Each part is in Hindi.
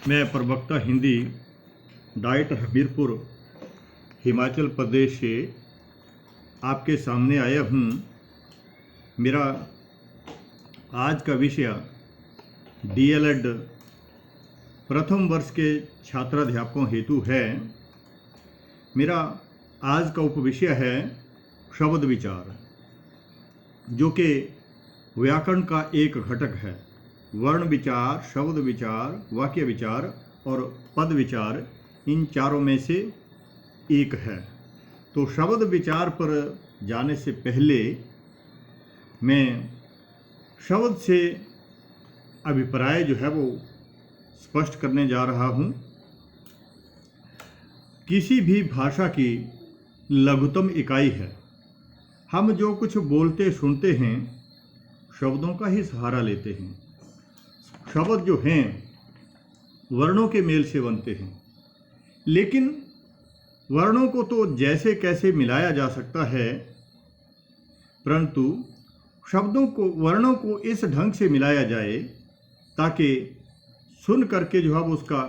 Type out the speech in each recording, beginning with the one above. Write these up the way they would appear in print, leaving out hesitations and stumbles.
मैं प्रवक्ता हिंदी डाइट हमीरपुर हिमाचल प्रदेश से आपके सामने आया हूँ। मेरा आज का विषय डीएलएड प्रथम वर्ष के छात्राध्यापकों हेतु है। मेरा आज का उपविषय है शब्द विचार, जो कि व्याकरण का एक घटक है। वर्ण विचार, शब्द विचार, वाक्य विचार और पद विचार इन चारों में से एक है। तो शब्द विचार पर जाने से पहले मैं शब्द से अभिप्राय जो है वो स्पष्ट करने जा रहा हूँ। किसी भी भाषा की लघुतम इकाई है। हम जो कुछ बोलते सुनते हैं शब्दों का ही सहारा लेते हैं। शब्द जो हैं वर्णों के मेल से बनते हैं, लेकिन वर्णों को तो जैसे कैसे मिलाया जा सकता है, परंतु शब्दों को, वर्णों को इस ढंग से मिलाया जाए ताकि सुन करके जो है उसका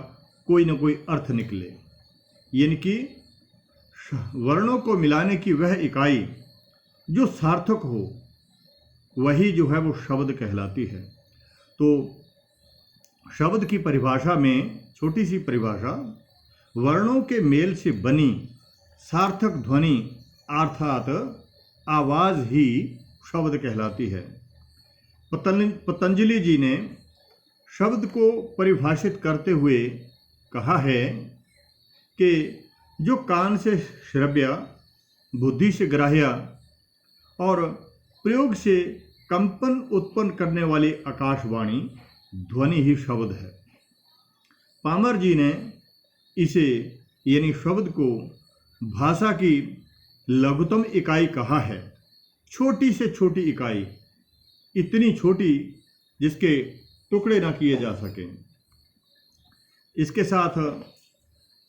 कोई ना कोई अर्थ निकले। यानी कि वर्णों को मिलाने की वह इकाई जो सार्थक हो, वही जो है वो शब्द कहलाती है। तो शब्द की परिभाषा में छोटी सी परिभाषा, वर्णों के मेल से बनी सार्थक ध्वनि अर्थात आवाज़ ही शब्द कहलाती है। पतंजलि जी ने शब्द को परिभाषित करते हुए कहा है कि जो कान से श्रव्य, बुद्धि से ग्राह्य और प्रयोग से कंपन उत्पन्न करने वाली आकाशवाणी ध्वनि ही शब्द है। पामर जी ने इसे यानी शब्द को भाषा की लघुतम इकाई कहा है। छोटी से छोटी इकाई, इतनी छोटी जिसके टुकड़े ना किए जा सकें। इसके साथ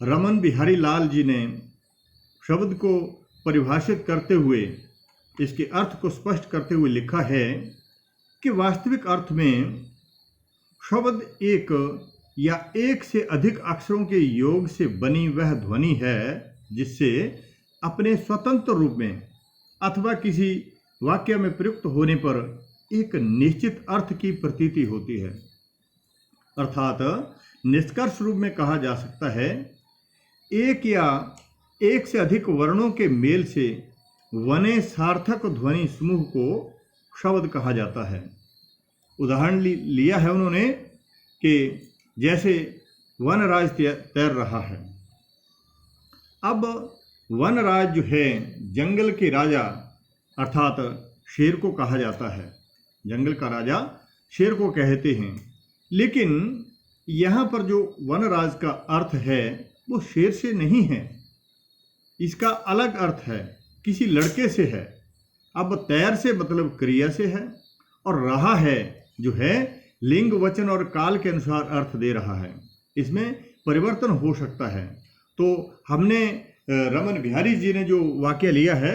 रमन बिहारी लाल जी ने शब्द को परिभाषित करते हुए, इसके अर्थ को स्पष्ट करते हुए लिखा है कि वास्तविक अर्थ में शब्द एक या एक से अधिक अक्षरों के योग से बनी वह ध्वनि है जिससे अपने स्वतंत्र रूप में अथवा किसी वाक्य में प्रयुक्त होने पर एक निश्चित अर्थ की प्रतीति होती है। अर्थात निष्कर्ष रूप में कहा जा सकता है, एक या एक से अधिक वर्णों के मेल से बने सार्थक ध्वनि समूह को शब्द कहा जाता है। उदाहरण लिया है उन्होंने कि जैसे वनराज तैर रहा है। अब वनराज जो है जंगल के राजा अर्थात शेर को कहा जाता है। जंगल का राजा शेर को कहते हैं, लेकिन यहाँ पर जो वनराज का अर्थ है वो शेर से नहीं है। इसका अलग अर्थ है, किसी लड़के से है। अब तैर से मतलब क्रिया से है, और रहा है जो है लिंग, वचन और काल के अनुसार अर्थ दे रहा है। इसमें परिवर्तन हो सकता है। तो हमने रमन बिहारी जी ने जो वाक्य लिया है,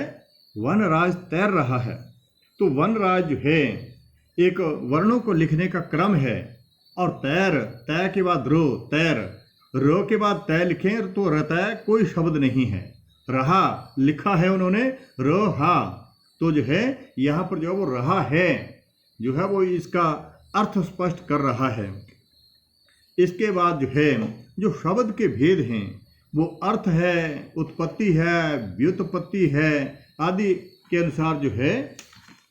वनराज तैर रहा है, तो वनराज जो है एक वर्णों को लिखने का क्रम है। और तैर, तय के बाद रो, तैर, रो के बाद तय लिखें तो रतय कोई शब्द नहीं है। रहा लिखा है उन्होंने रहा, तो जो है यहाँ पर जो वो रहा है जो है वो इसका अर्थ स्पष्ट कर रहा है। इसके बाद जो है जो शब्द के भेद हैं वो अर्थ है, उत्पत्ति है, व्युत्पत्ति है आदि के अनुसार जो है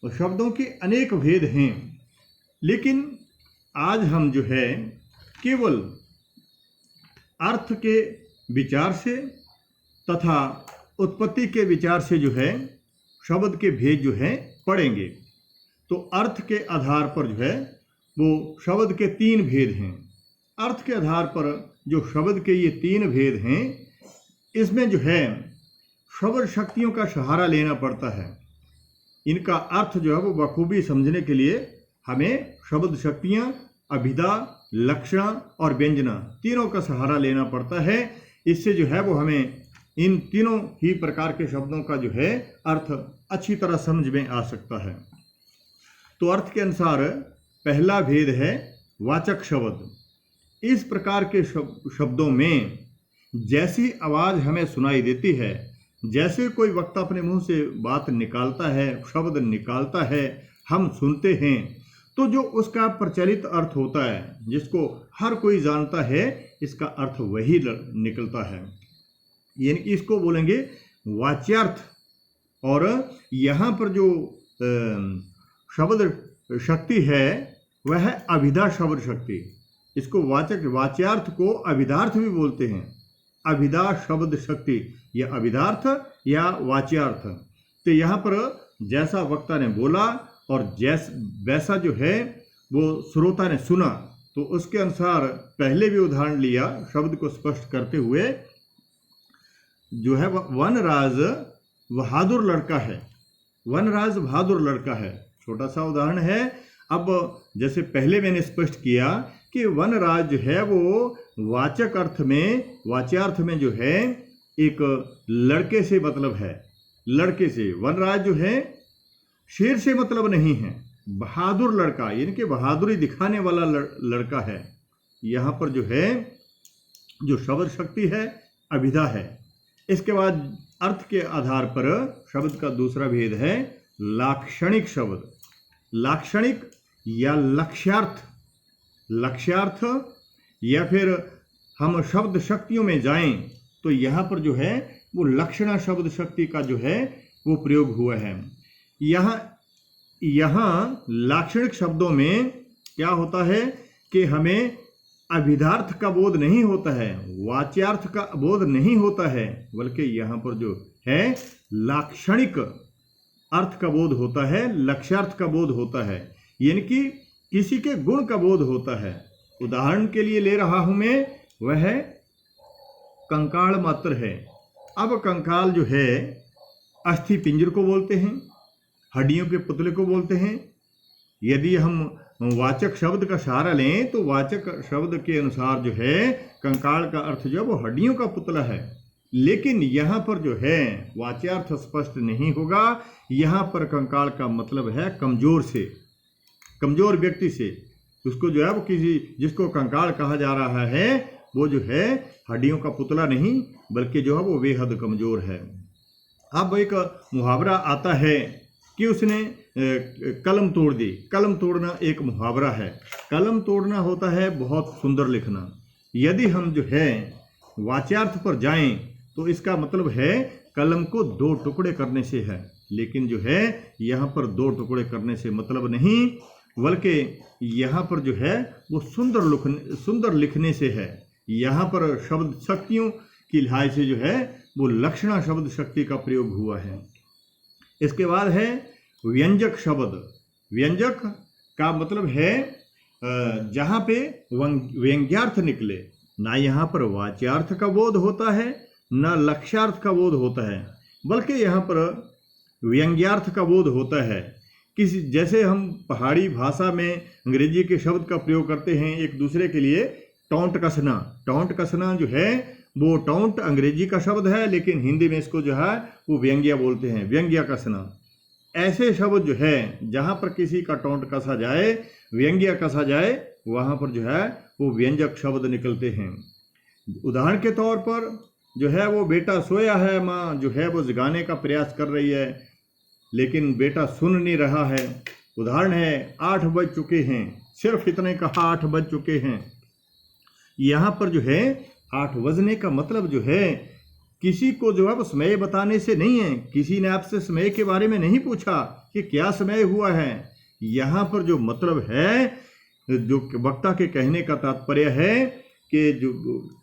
शब्दों के अनेक भेद हैं। लेकिन आज हम जो है केवल अर्थ के विचार से तथा उत्पत्ति के विचार से जो है शब्द के भेद जो है पढ़ेंगे। तो अर्थ के आधार पर जो है वो शब्द के तीन भेद हैं। अर्थ के आधार पर जो शब्द के ये तीन भेद हैं, इसमें जो है शब्द शक्तियों का सहारा लेना पड़ता है। इनका अर्थ जो है वो बखूबी समझने के लिए हमें शब्द शक्तियाँ, अभिधा, लक्षण और व्यंजना तीनों का सहारा लेना पड़ता है। इससे जो है वो हमें इन तीनों ही प्रकार के शब्दों का जो है अर्थ अच्छी तरह समझ में आ सकता है। तो अर्थ के अनुसार पहला भेद है वाचक शब्द। इस प्रकार के शब्दों में जैसी आवाज़ हमें सुनाई देती है, जैसे कोई वक्ता अपने मुंह से बात निकालता है, शब्द निकालता है, हम सुनते हैं, तो जो उसका प्रचलित अर्थ होता है, जिसको हर कोई जानता है, इसका अर्थ वही निकलता है, यानी इसको बोलेंगे वाच्यार्थ। और यहाँ पर जो शब्द शक्ति है वह है अभिधा शब्द शक्ति। इसको वाच्यार्थ को अभिधार्थ भी बोलते हैं। अभिधा शब्द शक्ति या अभिधार्थ या वाच्यार्थ। तो यहाँ पर जैसा वक्ता ने बोला और वैसा जो है वो श्रोता ने सुना, तो उसके अनुसार पहले भी उदाहरण लिया शब्द को स्पष्ट करते हुए, जो है वनराज बहादुर लड़का है। वनराज बहादुर लड़का है, छोटा सा उदाहरण है। अब जैसे पहले मैंने स्पष्ट किया कि वनराज जो है वो वाचक अर्थ में, वाच्यार्थ में जो है एक लड़के से मतलब है, लड़के से। वनराज जो है शेर से मतलब नहीं है, बहादुर लड़का, यानी कि बहादुरी दिखाने वाला लड़का है। यहाँ पर जो है जो शब्द शक्ति है अभिधा है। इसके बाद अर्थ के आधार पर शब्द का दूसरा भेद है लाक्षणिक शब्द। लाक्षणिक या लक्ष्यार्थ, लक्ष्यार्थ या फिर हम शब्द शक्तियों में जाएं तो यहाँ पर जो है वो लक्षणा शब्द शक्ति का जो है वो प्रयोग हुआ है। यहाँ लाक्षणिक शब्दों में क्या होता है कि हमें अभिधार्थ का बोध नहीं होता है, वाच्यार्थ का बोध नहीं होता है, बल्कि यहाँ पर जो है लाक्षणिक अर्थ का बोध होता है, लक्ष्यार्थ का बोध होता है, यानी कि किसी के गुण का बोध होता है। उदाहरण के लिए ले रहा हूं मैं, वह कंकाल मात्र है। अब कंकाल जो है अस्थि पिंजर को बोलते हैं, हड्डियों के पुतले को बोलते हैं। यदि हम वाचक शब्द का सहारा लें तो वाचक शब्द के अनुसार जो है कंकाल का अर्थ जो है वो हड्डियों का पुतला है। लेकिन यहाँ पर जो है वाच्यार्थ स्पष्ट नहीं होगा। यहाँ पर कंकाल का मतलब है कमजोर से, कमजोर व्यक्ति से। उसको जो है वो किसी जिसको कंकाल कहा जा रहा है वो जो है हड्डियों का पुतला नहीं, बल्कि जो है वो बेहद कमजोर है। अब एक मुहावरा आता है कि उसने कलम तोड़ दी। कलम तोड़ना एक मुहावरा है। कलम तोड़ना होता है बहुत सुंदर लिखना। यदि हम जो है वाच्यार्थ पर जाएं तो इसका मतलब है कलम को दो टुकड़े करने से है। लेकिन जो है यहाँ पर दो टुकड़े करने से मतलब नहीं, बल्कि यहाँ पर जो है वो सुंदर लिखने से है। यहाँ पर शब्द शक्तियों की लिहाज से जो है वो लक्षणा शब्द शक्ति का प्रयोग हुआ है। इसके बाद है व्यंजक शब्द। व्यंजक का मतलब है जहाँ पे व्यंग्यार्थ निकले। ना यहाँ पर वाच्यार्थ का बोध होता है, ना लक्ष्यार्थ का बोध होता है, बल्कि यहाँ पर व्यंग्यार्थ का बोध होता है। किसी जैसे हम पहाड़ी भाषा में अंग्रेजी के शब्द का प्रयोग करते हैं एक दूसरे के लिए, टॉन्ट कसना। टॉन्ट कसना जो है वो टॉन्ट अंग्रेजी का शब्द है, लेकिन हिंदी में इसको जो है वो व्यंग्या बोलते हैं, व्यंग्या कसना। ऐसे शब्द जो है जहाँ पर किसी का टॉन्ट कसा जाए, व्यंग्या कसा जाए, वहाँ पर जो है वो व्यंजक शब्द निकलते हैं। उदाहरण के तौर पर जो है वो बेटा सोया है, माँ जो है वो जगाने का प्रयास कर रही है, लेकिन बेटा सुन नहीं रहा है। उदाहरण है 8 बज चुके हैं, सिर्फ इतने कहा 8 बज चुके हैं। यहाँ पर जो है 8 बजने का मतलब जो है किसी को जो है वो समय बताने से नहीं है। किसी ने आपसे समय के बारे में नहीं पूछा कि क्या समय हुआ है। यहाँ पर जो मतलब है, जो वक्ता के कहने का तात्पर्य है कि जो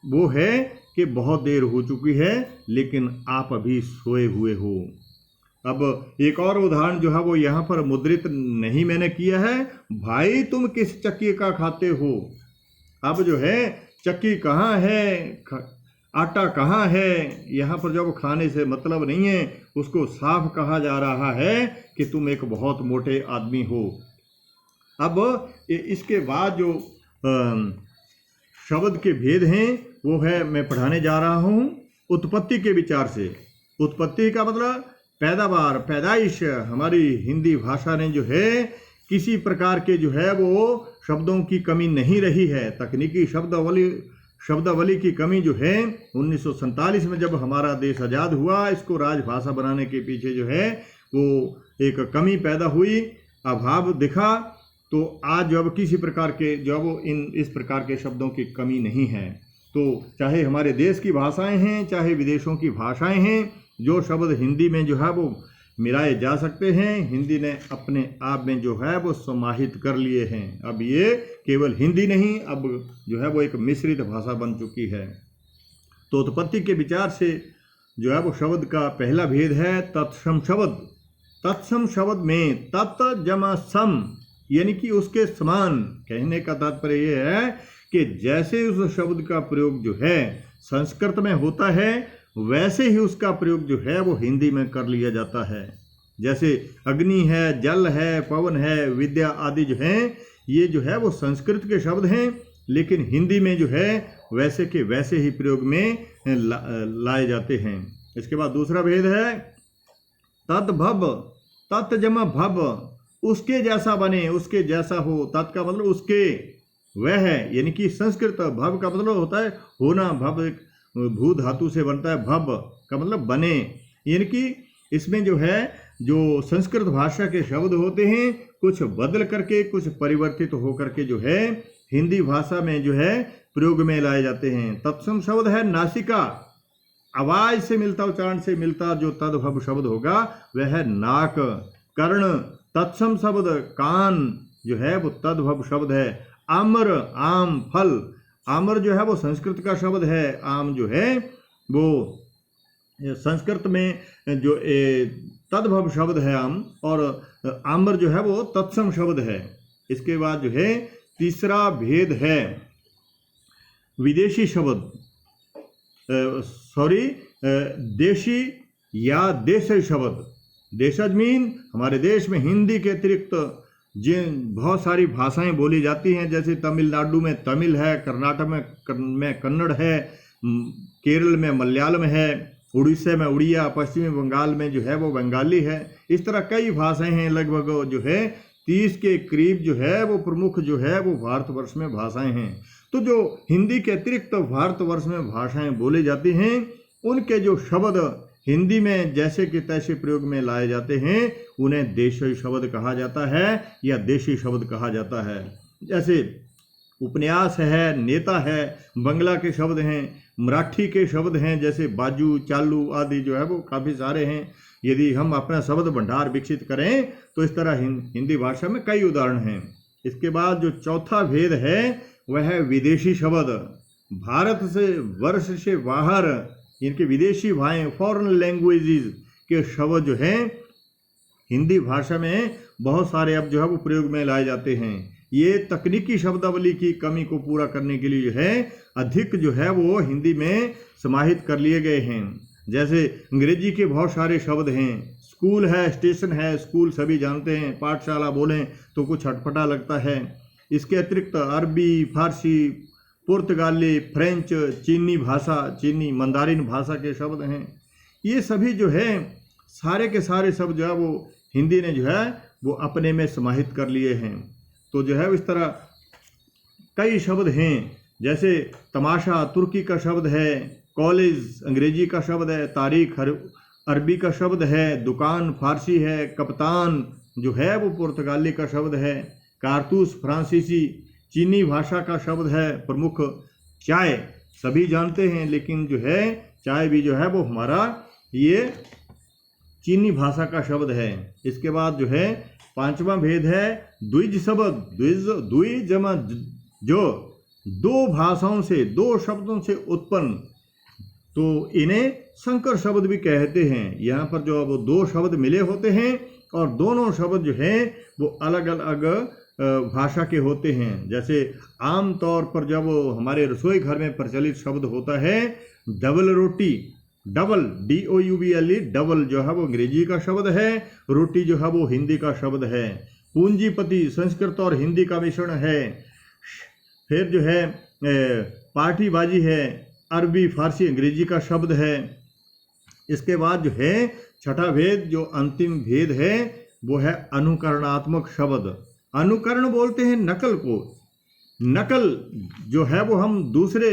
वो है कि बहुत देर हो चुकी है लेकिन आप अभी सोए हुए हो। अब एक और उदाहरण जो है वो यहाँ पर मुद्रित नहीं मैंने किया है। भाई तुम किस चक्की का खाते हो। अब जो है चक्की कहाँ है, आटा कहाँ है, यहाँ पर जब खाने से मतलब नहीं है, उसको साफ कहा जा रहा है कि तुम एक बहुत मोटे आदमी हो। अब इसके बाद जो शब्द के भेद हैं वो है मैं पढ़ाने जा रहा हूँ उत्पत्ति के विचार से। उत्पत्ति का मतलब पैदावार, पैदाइश। हमारी हिंदी भाषा ने जो है किसी प्रकार के जो है वो शब्दों की कमी नहीं रही है। तकनीकी शब्दावली की कमी जो है 1947 में जब हमारा देश आज़ाद हुआ, इसको राजभाषा बनाने के पीछे जो है वो एक कमी पैदा हुई, अभाव दिखा। तो आज जब किसी प्रकार के जब इस प्रकार के शब्दों की कमी नहीं है, तो चाहे हमारे देश की भाषाएं हैं चाहे विदेशों की भाषाएं हैं, जो शब्द हिंदी में जो है वो मिलाए जा सकते हैं, हिंदी ने अपने आप में जो है वो समाहित कर लिए हैं। अब ये केवल हिंदी नहीं, अब जो है वो एक मिश्रित भाषा बन चुकी है। तो उत्पत्ति के विचार से जो है वो शब्द का पहला भेद है तत्सम शब्द। तत्सम शब्द में तत् जमा सम यानी कि उसके समान, कहने का तात्पर्य ये है कि जैसे उस शब्द का प्रयोग जो है संस्कृत में होता है, वैसे ही उसका प्रयोग जो है वो हिंदी में कर लिया जाता है। जैसे अग्नि है, जल है, पवन है, विद्या आदि जो हैं, ये जो है वो संस्कृत के शब्द हैं, लेकिन हिंदी में जो है वैसे के वैसे ही प्रयोग में लाए जाते हैं। इसके बाद दूसरा भेद है तद्भव। तत् जमा भव, उसके जैसा बने, उसके जैसा हो। तत् का मतलब उसके, वह है, यानी कि संस्कृत। भव का मतलब होता है होना, भव भू धातु से बनता है, भव का मतलब बने। यानी कि इसमें जो है जो संस्कृत भाषा के शब्द होते हैं, कुछ बदल करके, कुछ परिवर्तित होकर के जो है हिंदी भाषा में जो है प्रयोग में लाए जाते हैं। तत्सम शब्द है नासिका, आवाज से मिलता, उच्चारण से मिलता जो तद्भव शब्द होगा वह है नाक। कर्ण, तत्सम शब्द कान जो है वो तद्भव शब्द है। आम्र, आम, फल। आम्र जो है वो संस्कृत का शब्द है, आम जो है वो संस्कृत में जो तद्भव शब्द है आम, और आम्र जो है वो तत्सम शब्द है। इसके बाद जो है तीसरा भेद है विदेशी शब्द, देशी या देशी शब्द। देशज मीन हमारे देश में हिंदी के अतिरिक्त जिन बहुत सारी भाषाएं बोली जाती हैं, जैसे तमिलनाडु में तमिल है, कर्नाटक में कन्नड़ है, केरल में मलयालम है, उड़ीसा में उड़िया, पश्चिमी बंगाल में जो है वो बंगाली है। इस तरह कई भाषाएं हैं, लगभग जो है 30 के करीब जो है वो प्रमुख जो है वो भारतवर्ष में भाषाएं हैं। तो जो हिंदी के अतिरिक्त भारतवर्ष में भाषाएं बोली जाती हैं, उनके जो शब्द हिंदी में जैसे कि तैसे प्रयोग में लाए जाते हैं, उन्हें देशी शब्द कहा जाता है या देशी शब्द कहा जाता है। जैसे उपन्यास है, नेता है, बंगला के शब्द हैं, मराठी के शब्द हैं, जैसे बाजू, चालू आदि जो है वो काफ़ी सारे हैं। यदि हम अपना शब्द भंडार विकसित करें तो इस तरह हिंदी भाषा में कई उदाहरण हैं। इसके बाद जो चौथा भेद है वह है विदेशी शब्द। भारत से वर्ष से बाहर इनके विदेशी भाषाएं, फॉरेन लैंग्वेजेस के शब्द जो हैं हिंदी भाषा में बहुत सारे अब जो है वो प्रयोग में लाए जाते हैं। ये तकनीकी शब्दावली की कमी को पूरा करने के लिए जो है अधिक जो है वो हिंदी में समाहित कर लिए गए हैं। जैसे अंग्रेजी के बहुत सारे शब्द हैं, स्कूल है, स्टेशन है, स्कूल सभी जानते हैं, पाठशाला बोलें तो कुछ अटपटा लगता है। इसके अतिरिक्त अरबी, फारसी, पुर्तगाली, फ्रेंच, चीनी भाषा, चीनी मंदारिन भाषा के शब्द हैं। ये सभी जो है सारे के सारे शब्द जो है वो हिंदी ने जो है वो अपने में समाहित कर लिए हैं। तो जो है इस तरह कई शब्द हैं, जैसे तमाशा तुर्की का शब्द है, कॉलेज अंग्रेजी का शब्द है, तारीख अरबी का शब्द है, दुकान फारसी है, कप्तान जो है वो पुर्तगाली का शब्द है, कारतूस फ्रांसीसी चीनी भाषा का शब्द है, प्रमुख चाय सभी जानते हैं, लेकिन जो है चाय भी जो है वो हमारा ये चीनी भाषा का शब्द है। इसके बाद जो है पांचवा भेद है द्विज शब्द। द्विज जमा जो दो भाषाओं से, दो शब्दों से उत्पन्न, तो इन्हें संकर शब्द भी कहते हैं। यहाँ पर जो वो दो शब्द मिले होते हैं और दोनों शब्द जो हैं वो अलग अलग भाषा के होते हैं। जैसे आम तौर पर जब हमारे रसोई घर में प्रचलित शब्द होता है डबल रोटी, डबल DOUBLE, डबल जो है वो अंग्रेजी का शब्द है, रोटी जो है वो हिंदी का शब्द है। पूंजीपति संस्कृत और हिंदी का मिश्रण है। फिर जो है पार्टीबाजी है, अरबी फारसी अंग्रेजी का शब्द है। इसके बाद जो है छठा भेद, जो अंतिम भेद है वो है अनुकरणात्मक शब्द। अनुकरण बोलते हैं नकल को। नकल जो है वो हम दूसरे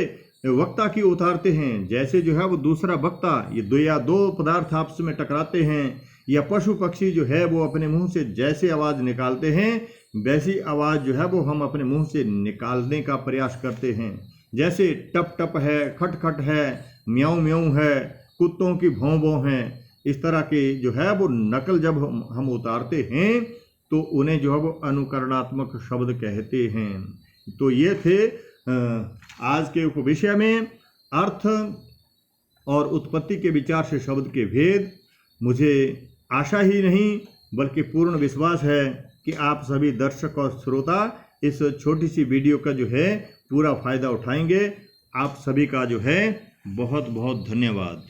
वक्ता की उतारते हैं। जैसे जो है वो दूसरा वक्ता ये दो पदार्थ आपस में टकराते हैं, या पशु पक्षी जो है वो अपने मुंह से जैसे आवाज़ निकालते हैं वैसी आवाज़ जो है वो हम अपने मुंह से निकालने का प्रयास करते हैं। जैसे टप टप है, खट खट है, म्याऊं म्याऊं है, कुत्तों की भौं भौं है, इस तरह के जो है वो नकल जब हम उतारते हैं तो उन्हें जो है वो अनुकरणात्मक शब्द कहते हैं। तो ये थे आज के उपविषय में अर्थ और उत्पत्ति के विचार से शब्द के भेद। मुझे आशा ही नहीं बल्कि पूर्ण विश्वास है कि आप सभी दर्शक और श्रोता इस छोटी सी वीडियो का जो है पूरा फायदा उठाएंगे। आप सभी का जो है बहुत बहुत धन्यवाद।